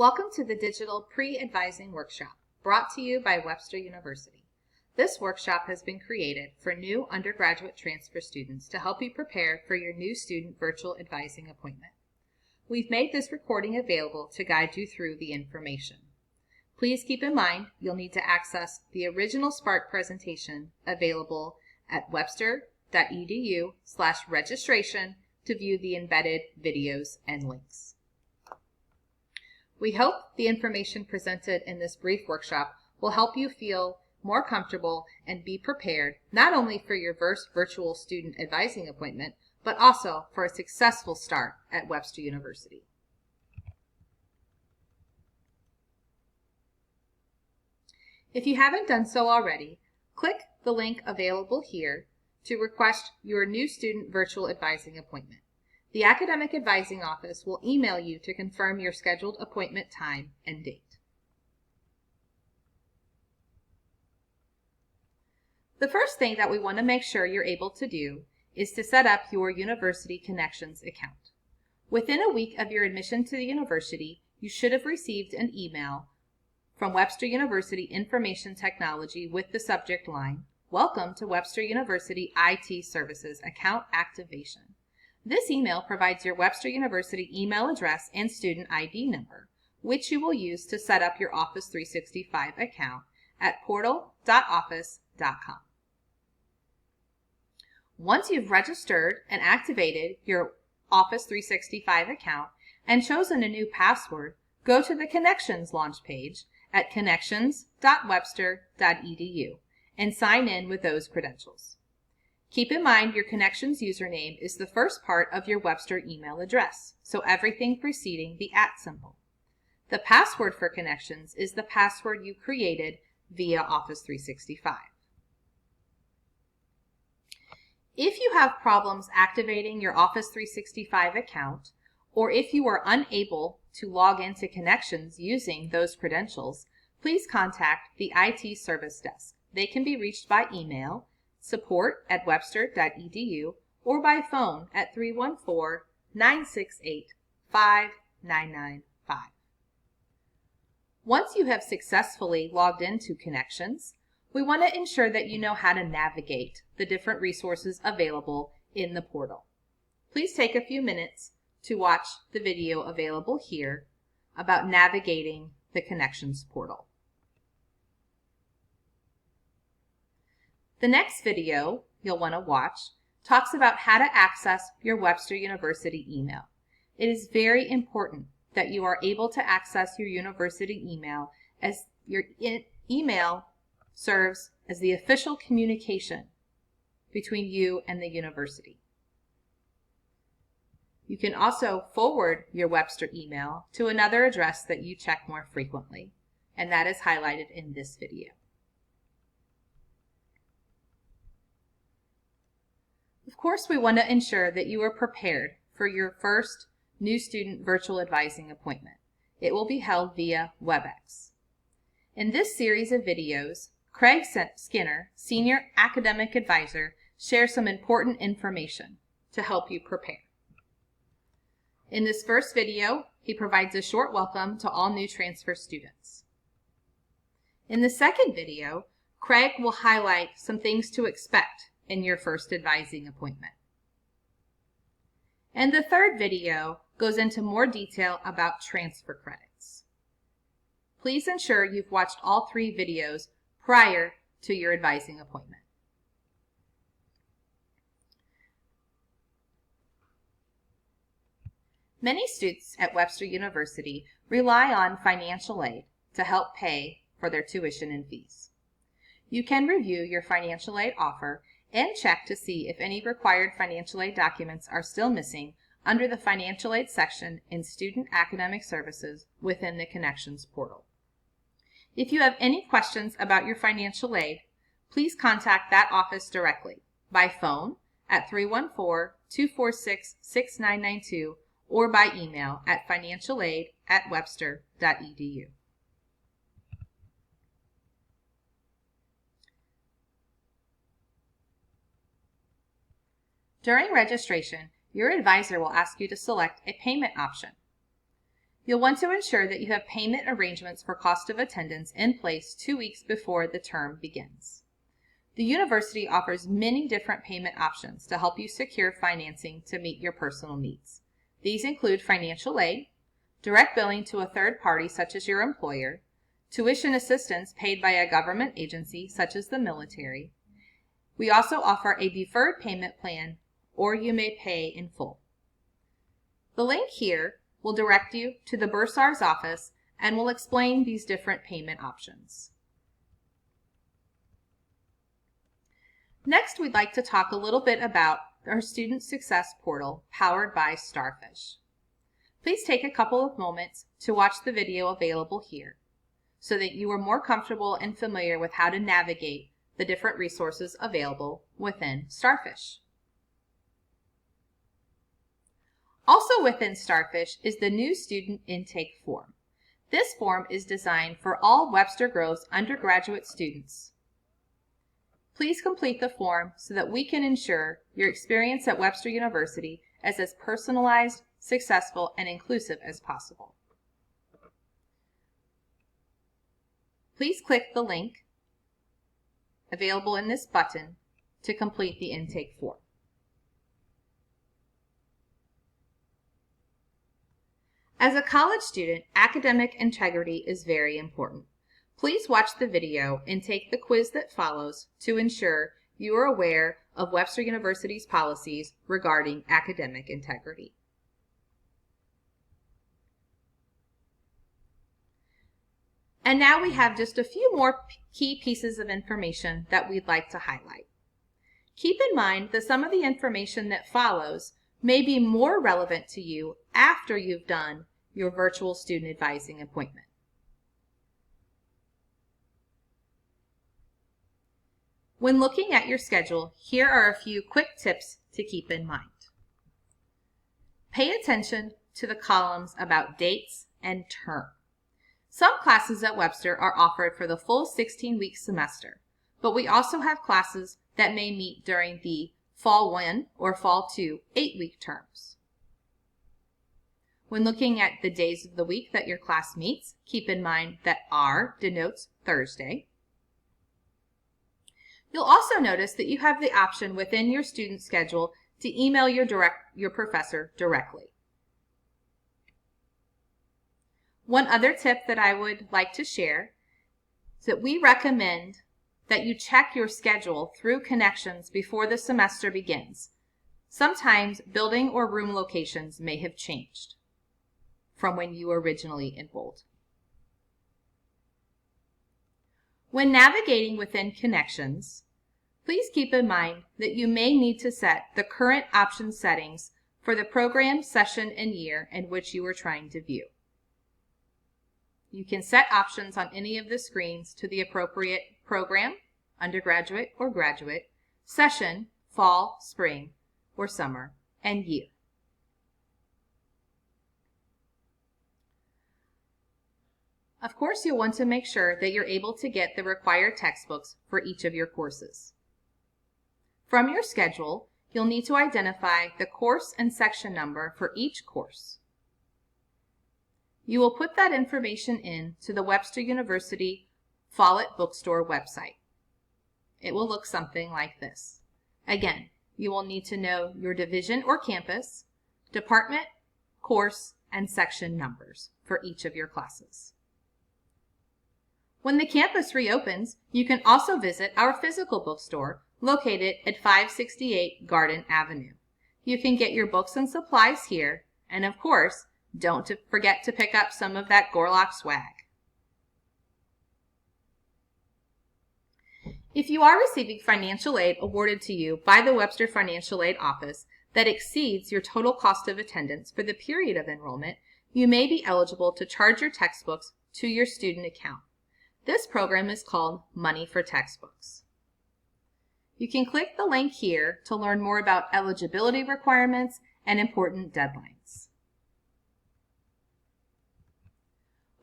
Welcome to the Digital Pre-Advising Workshop, brought to you by Webster University. This workshop has been created for new undergraduate transfer students to help you prepare for your new student virtual advising appointment. We've made this recording available to guide you through the information. Please keep in mind you'll need to access the original Spark presentation available at webster.edu/registration to view the embedded videos and links. We hope the information presented in this brief workshop will help you feel more comfortable and be prepared not only for your first virtual student advising appointment, but also for a successful start at Webster University. If you haven't done so already, click the link available here to request your new student virtual advising appointment. The Academic Advising Office will email you to confirm your scheduled appointment time and date. The first thing that we want to make sure you're able to do is to set up your University Connections account. Within a week of your admission to the university, you should have received an email from Webster University Information Technology with the subject line, "Welcome to Webster University IT Services Account Activation." This email provides your Webster University email address and student ID number, which you will use to set up your Office 365 account at portal.office.com. Once you've registered and activated your Office 365 account and chosen a new password, go to the Connections launch page at connections.webster.edu and sign in with those credentials. Keep in mind your Connections username is the first part of your Webster email address, so everything preceding the @ symbol. The password for Connections is the password you created via Office 365. If you have problems activating your Office 365 account, or if you are unable to log into Connections using those credentials, please contact the IT Service Desk. They can be reached by email, support@webster.edu, or by phone at 314-968-5995. Once you have successfully logged into Connections, we want to ensure that you know how to navigate the different resources available in the portal. Please take a few minutes to watch the video available here about navigating the Connections portal. The next video you'll want to watch talks about how to access your Webster University email. It is very important that you are able to access your university email, as your email serves as the official communication between you and the university. You can also forward your Webster email to another address that you check more frequently, and that is highlighted in this video. Of course, we want to ensure that you are prepared for your first new student virtual advising appointment. It will be held via WebEx. In this series of videos, Craig Skinner, Senior Academic Advisor, shares some important information to help you prepare. In this first video, he provides a short welcome to all new transfer students. In the second video, Craig will highlight some things to expect in your first advising appointment. And the third video goes into more detail about transfer credits. Please ensure you've watched all 3 videos prior to your advising appointment. Many students at Webster University rely on financial aid to help pay for their tuition and fees. You can review your financial aid offer and check to see if any required financial aid documents are still missing under the Financial Aid section in Student Academic Services within the Connections portal. If you have any questions about your financial aid, please contact that office directly by phone at 314-246-6992 or by email at financialaid@webster.edu. During registration, your advisor will ask you to select a payment option. You'll want to ensure that you have payment arrangements for cost of attendance in place 2 weeks before the term begins. The university offers many different payment options to help you secure financing to meet your personal needs. These include financial aid, direct billing to a third party such as your employer, tuition assistance paid by a government agency such as the military. We also offer a deferred payment plan, or you may pay in full. The link here will direct you to the Bursar's office and will explain these different payment options. Next, we'd like to talk a little bit about our Student Success Portal powered by Starfish. Please take a couple of moments to watch the video available here so that you are more comfortable and familiar with how to navigate the different resources available within Starfish. Also within Starfish is the new student intake form. This form is designed for all Webster Groves undergraduate students. Please complete the form so that we can ensure your experience at Webster University is as personalized, successful, and inclusive as possible. Please click the link available in this button to complete the intake form. As a college student, academic integrity is very important. Please watch the video and take the quiz that follows to ensure you are aware of Webster University's policies regarding academic integrity. And now we have just a few more key pieces of information that we'd like to highlight. Keep in mind that some of the information that follows may be more relevant to you after you've done your virtual student advising appointment. When looking at your schedule, here are a few quick tips to keep in mind. Pay attention to the columns about dates and term. Some classes at Webster are offered for the full 16-week semester, but we also have classes that may meet during the Fall 1 or Fall 2 8-week terms. When looking at the days of the week that your class meets, keep in mind that R denotes Thursday. You'll also notice that you have the option within your student schedule to email your professor directly. One other tip that I would like to share is that we recommend that you check your schedule through Connections before the semester begins. Sometimes building or room locations may have changed from when you originally enrolled. When navigating within Connections, please keep in mind that you may need to set the current option settings for the program, session, and year in which you are trying to view. You can set options on any of the screens to the appropriate program, undergraduate or graduate, session, fall, spring, or summer, and year. Of course, you'll want to make sure that you're able to get the required textbooks for each of your courses. From your schedule, you'll need to identify the course and section number for each course. You will put that information in to the Webster University Follett Bookstore website. It will look something like this. Again, you will need to know your division or campus, department, course, and section numbers for each of your classes. When the campus reopens, you can also visit our physical bookstore located at 568 Garden Avenue. You can get your books and supplies here, and of course, don't forget to pick up some of that Gorlock swag. If you are receiving financial aid awarded to you by the Webster Financial Aid Office that exceeds your total cost of attendance for the period of enrollment, you may be eligible to charge your textbooks to your student account. This program is called Money for Textbooks. You can click the link here to learn more about eligibility requirements and important deadlines.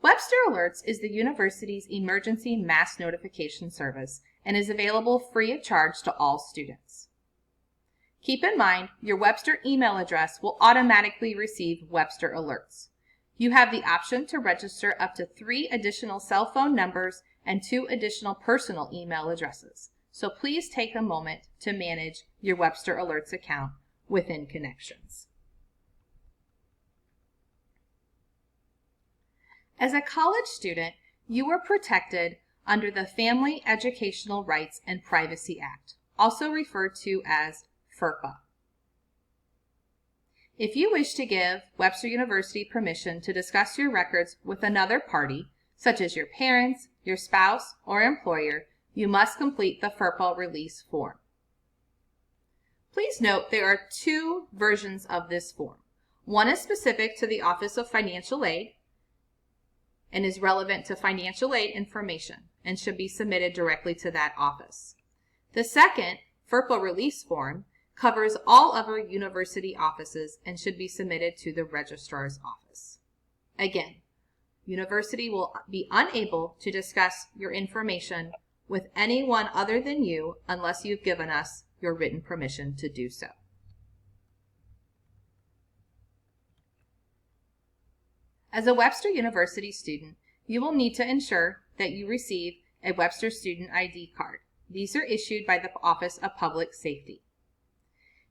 Webster Alerts is the university's emergency mass notification service and is available free of charge to all students. Keep in mind, your Webster email address will automatically receive Webster Alerts. You have the option to register up to 3 additional cell phone numbers and 2 additional personal email addresses. So please take a moment to manage your Webster Alerts account within Connections. As a college student, you are protected under the Family Educational Rights and Privacy Act, also referred to as FERPA. If you wish to give Webster University permission to discuss your records with another party, such as your parents, your spouse, or employer, you must complete the FERPA release form. Please note there are 2 versions of this form. One is specific to the Office of Financial Aid and is relevant to financial aid information and should be submitted directly to that office. The second, FERPA release form, covers all other university offices and should be submitted to the registrar's office. Again, university will be unable to discuss your information with anyone other than you unless you've given us your written permission to do so. As a Webster University student, you will need to ensure that you receive a Webster Student ID card. These are issued by the Office of Public Safety.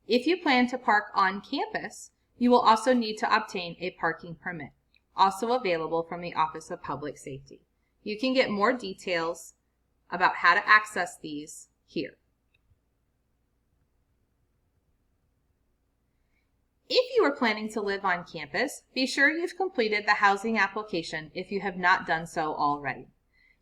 If you plan to park on campus, you will also need to obtain a parking permit, also available from the Office of Public Safety. You can get more details about how to access these here. If you are planning to live on campus, be sure you've completed the housing application if you have not done so already.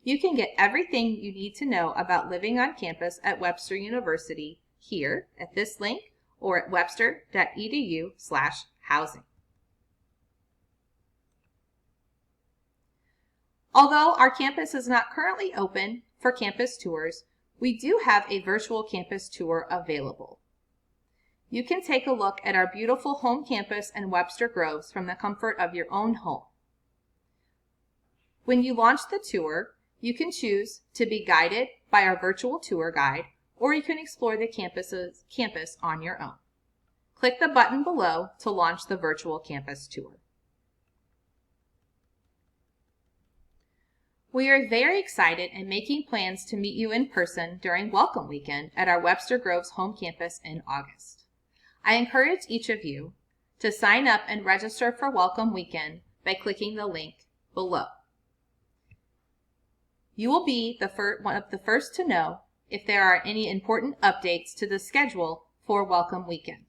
You can get everything you need to know about living on campus at Webster University here at this link or at webster.edu/housing. Although our campus is not currently open for campus tours, we do have a virtual campus tour available. You can take a look at our beautiful home campus and Webster Groves from the comfort of your own home. When you launch the tour, you can choose to be guided by our virtual tour guide, or you can explore the campus on your own. Click the button below to launch the virtual campus tour. We are very excited and making plans to meet you in person during Welcome Weekend at our Webster Groves home campus in August. I encourage each of you to sign up and register for Welcome Weekend by clicking the link below. You will be one of the first to know if there are any important updates to the schedule for Welcome Weekend.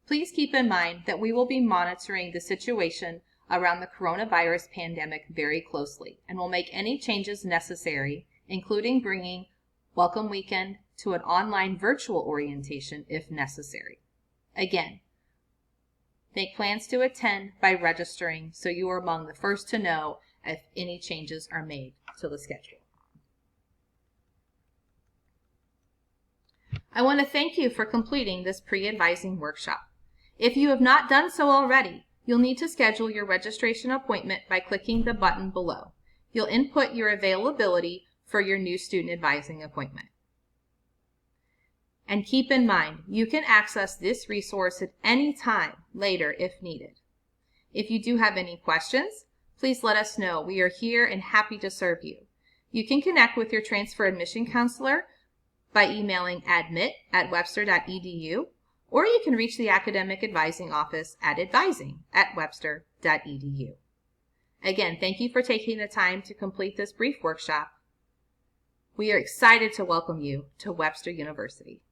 Please keep in mind that we will be monitoring the situation around the coronavirus pandemic very closely and will make any changes necessary, including bringing Welcome Weekend to an online virtual orientation if necessary. Again, make plans to attend by registering so you are among the first to know if any changes are made to the schedule. I want to thank you for completing this pre-advising workshop. If you have not done so already, you'll need to schedule your registration appointment by clicking the button below. You'll input your availability for your new student advising appointment. And keep in mind, you can access this resource at any time later if needed. If you do have any questions, please let us know. We are here and happy to serve you. You can connect with your transfer admission counselor by emailing admit@webster.edu, or you can reach the Academic Advising Office at advising@webster.edu. Again, thank you for taking the time to complete this brief workshop. We are excited to welcome you to Webster University.